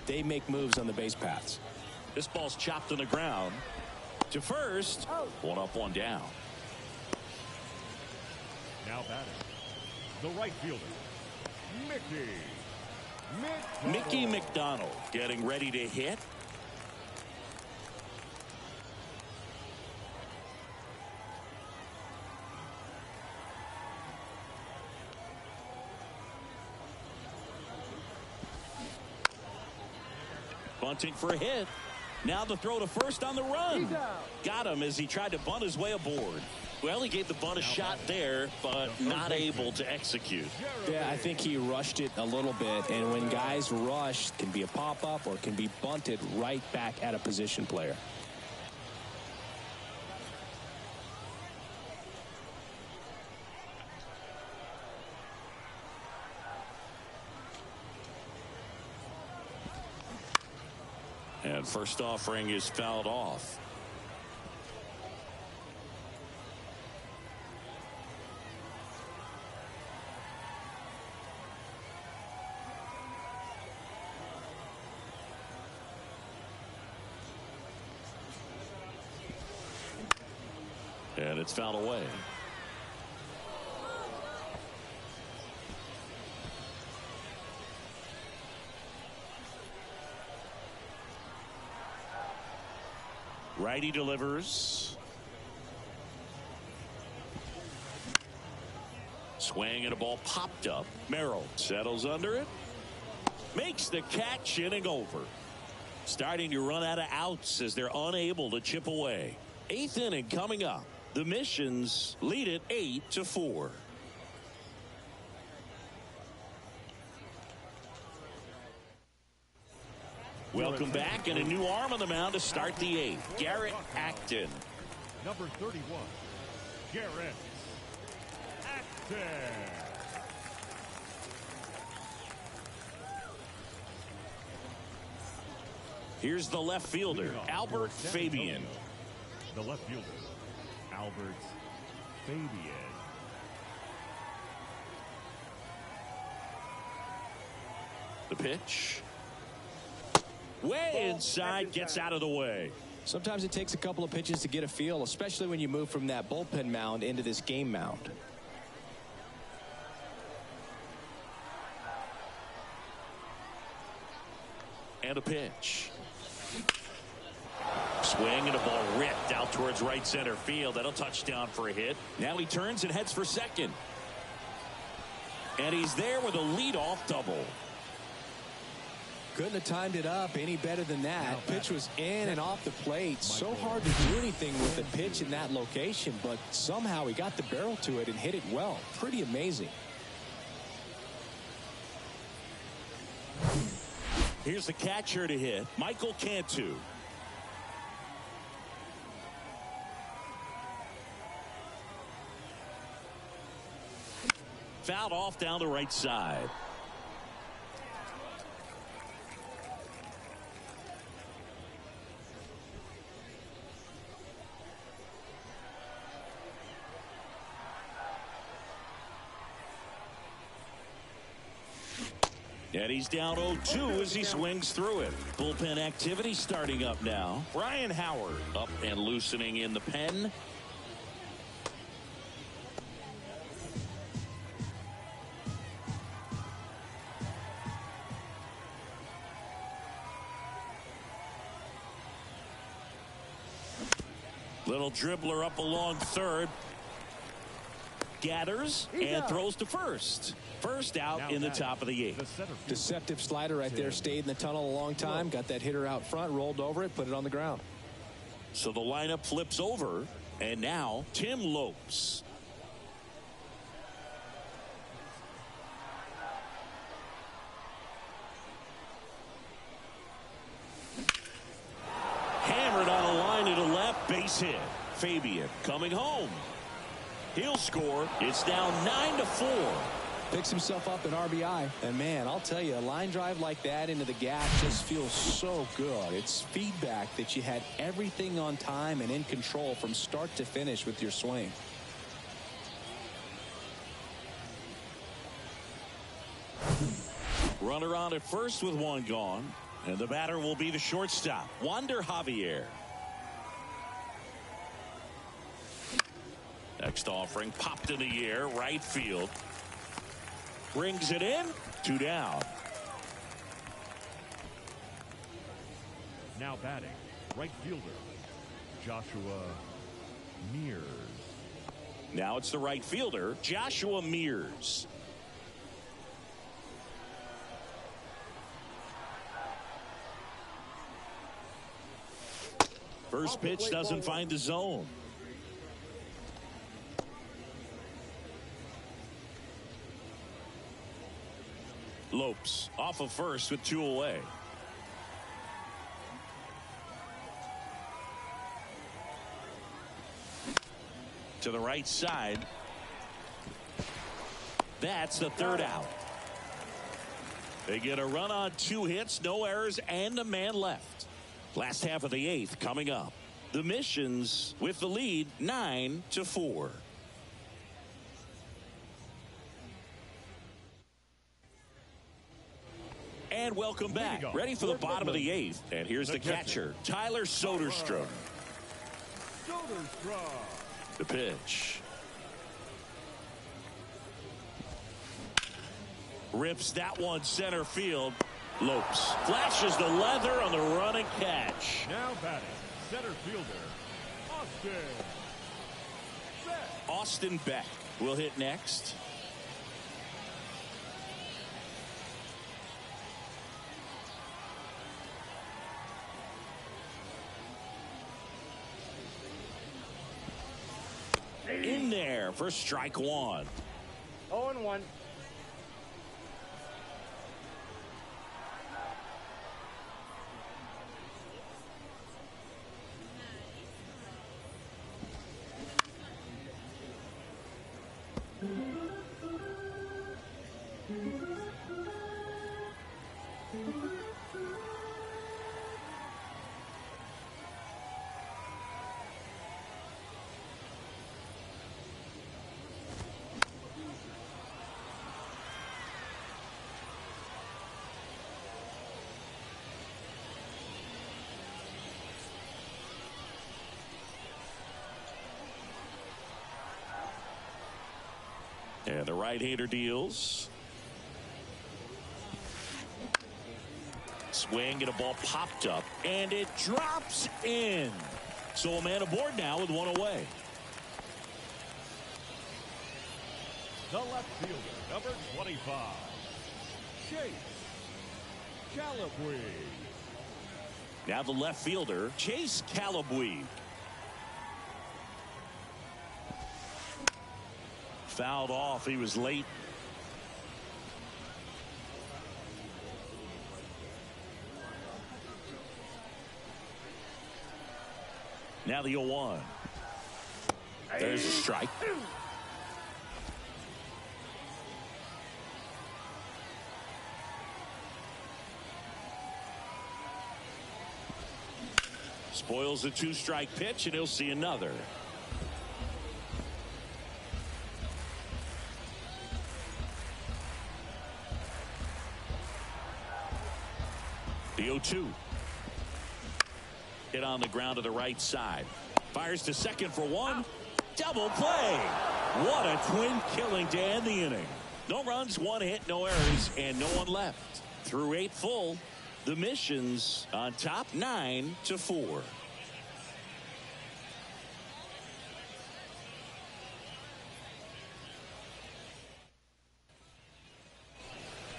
they make moves on the base paths. This ball's chopped on the ground. To first, one up, one down. Now batting, the right fielder, Mickey McDonald getting ready to hit. Bunting for a hit. Now the throw to first on the run. Got him as he tried to bunt his way aboard. Well, he gave the bunt a shot there, but not able to execute. Yeah, I think he rushed it a little bit, and when guys rush, it can be a pop-up or can be bunted right back at a position player. And first offering is fouled off. And it's fouled away. Righty delivers. Swing and a ball popped up. Merrill settles under it. Makes the catch, inning over. Starting to run out of outs as they're unable to chip away. 8th inning coming up. The Missions lead it 8-4. Welcome back, and a new arm on the mound to start the 8th. Garrett Acton. Number 31, Garrett Acton. Here's the left fielder, Albert Fabian. The left fielder, Albert Fabian. The pitch. Way inside, gets out of the way. Sometimes it takes a couple of pitches to get a feel, especially when you move from that bullpen mound into this game mound. And a pitch. Swing and a ball ripped out towards right center field. That'll touch down for a hit. Now he turns and heads for second. And he's there with a leadoff double. Couldn't have timed it up any better than that. Pitch was in and off the plate. So hard to do anything with the pitch in that location, but somehow he got the barrel to it and hit it well. Pretty amazing. Here's the catcher to hit, Michael Cantu. Fouled off down the right side. And he's down 0-2 as he swings through it. Bullpen activity starting up now. Brian Howard up and loosening in the pen. Little dribbler up along third. Gathers and throws to first. First out in the top of the eighth. Deceptive slider right there. Stayed in the tunnel a long time. Got that hitter out front. Rolled over it. Put it on the ground. So the lineup flips over. And now Tim Lopes. Hammered on a line to the left. Base hit. Fabian coming home. He'll score. It's now 9-4. Picks himself up an RBI. And, man, I'll tell you, a line drive like that into the gap just feels so good. It's feedback that you had everything on time and in control from start to finish with your swing. Runner on at first with one gone. And the batter will be the shortstop, Wander Javier. Next offering popped in the air, right field. Brings it in, 2 down. Now batting, right fielder, Joshua Mears. Now it's the right fielder, Joshua Mears. First pitch doesn't find the zone. Lopes off of first with 2 away. To the right side. That's the 3rd out. They get a run on 2 hits, no errors, and a man left. Last half of the 8th coming up. The Missions with the lead 9-4. And welcome back. Ready for the bottom of the 8th. And here's the catcher, Tyler Soderstrom. The pitch. Rips that one center field. Lopes flashes the leather on the running catch. Now batting, center fielder, Austin Beck will hit next. In there for strike 1. 0-1. And the right-hander deals. Swing and a ball popped up. And it drops in. So a man aboard now with 1 away. The left fielder, number 25, Chase Calabwe. Now the left fielder, Chase Calabwe. Fouled off. He was late. Now the 0-1. There's a strike. Spoils a 2-strike pitch, and he'll see another. The 0-2. Hit on the ground to the right side. Fires to second for one. Double play. What a twin killing to end the inning. No runs, one hit, no errors, and no one left. Through 8 full, the Missions on top 9-4.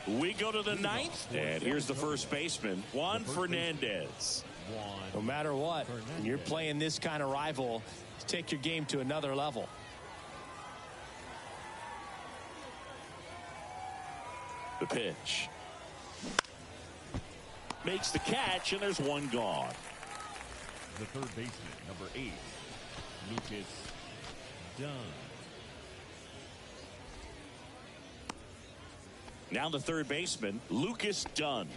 We go to the 9th, and here's the first baseman, Juan Fernandez. No matter what, when you're playing this kind of rival, take your game to another level. The pitch. Makes the catch, and there's one gone. The third baseman, number 8, Lucas Dunn. Now the third baseman, Lucas Dunn.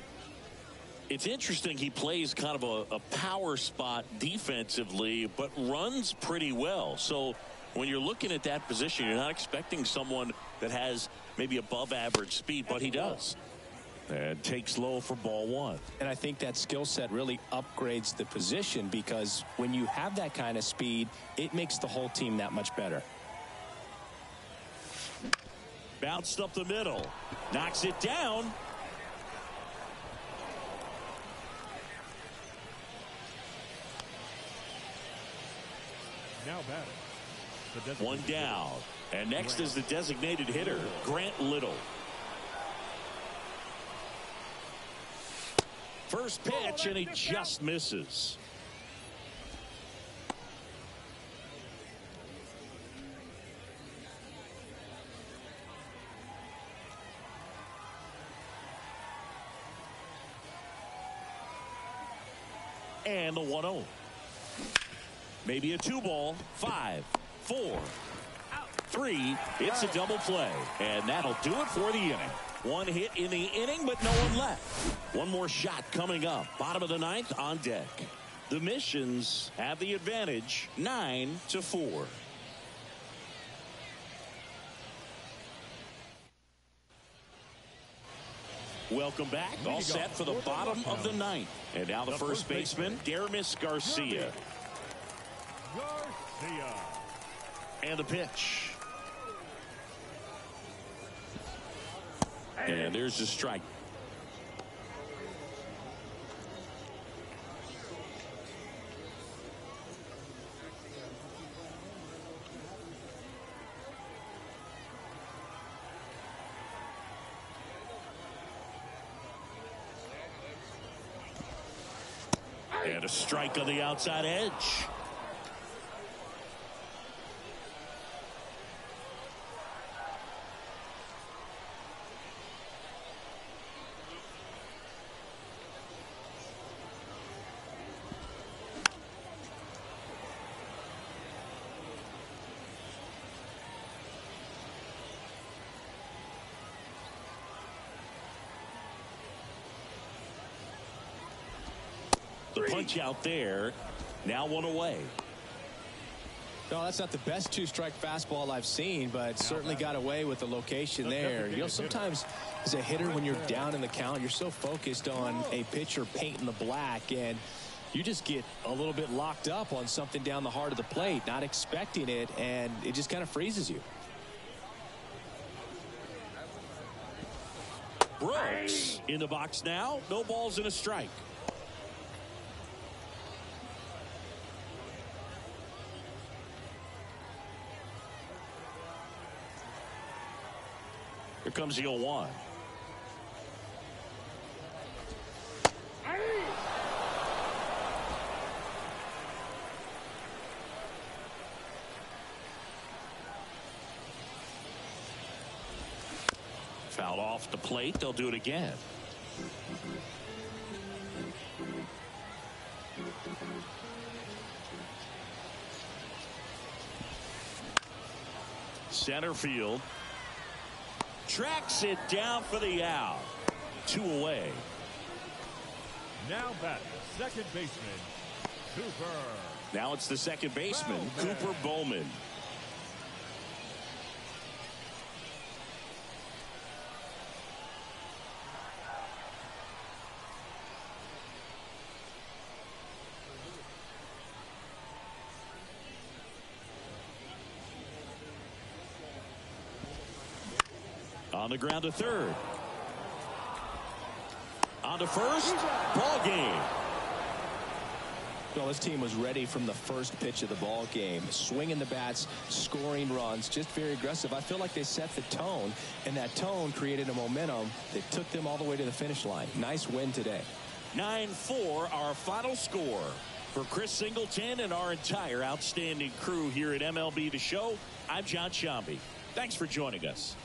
It's interesting, he plays kind of a power spot defensively, but runs pretty well. So when you're looking at that position, you're not expecting someone that has maybe above average speed, but he does. And takes low for ball 1. And I think that skill set really upgrades the position, because when you have that kind of speed, it makes the whole team that much better. Bounced up the middle. Knocks it down. Now batting. One down. And next is the designated hitter, Grant Little. First pitch, and he just misses. And the 1-0. Maybe a 2-ball. 5, 4, 3. It's a double play. And that'll do it for the inning. One hit in the inning, but no one left. One more shot coming up. Bottom of the 9th on deck. The Missions have the advantage, 9-4. Welcome back. All set for the bottom of the 9th. And now the first baseman, Dermis Garcia. And the pitch. And there's the strike. And a strike on the outside edge. The punch out there. Now one away. No, that's not the best 2-strike fastball I've seen, but certainly got away with the location there. You know, sometimes as a hitter, when you're down in the count, you're so focused on a pitcher painting the black, and you just get a little bit locked up on something down the heart of the plate, not expecting it, and it just kind of freezes you. Brooks in the box now. No balls and a strike. Here comes the 0-1. Foul off the plate. They'll do it again. Center field. Tracks it down for the out. 2 away. Now batting, second baseman, Cooper. Now it's the second baseman, Cooper Bowman. On the ground to third. On to first. Ball game. Well, this team was ready from the first pitch of the ball game. Swinging the bats, scoring runs, just very aggressive. I feel like they set the tone, and that tone created a momentum that took them all the way to the finish line. Nice win today. 9-4, our final score. For Chris Singleton and our entire outstanding crew here at MLB The Show, I'm John Shambi. Thanks for joining us.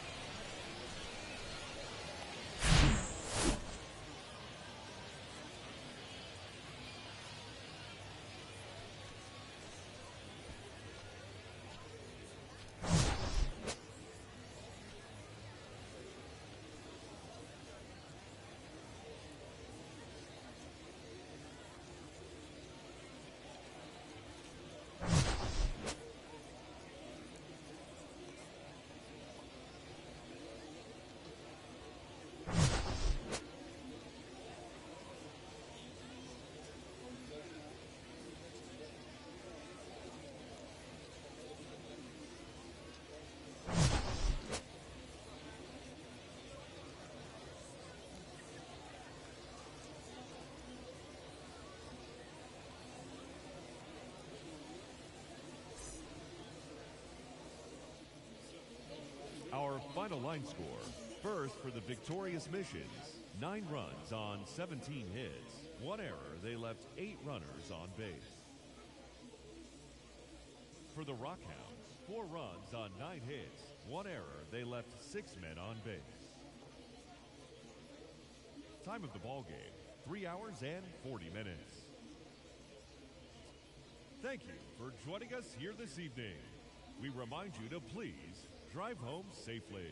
Our final line score. First for the victorious Missions. 9 runs on 17 hits. 1 error. They left 8 runners on base. For the Rockhounds. 4 runs on 9 hits. 1 error. They left 6 men on base. Time of the ball game. 3 hours and 40 minutes. Thank you for joining us here this evening. We remind you to please drive home safely.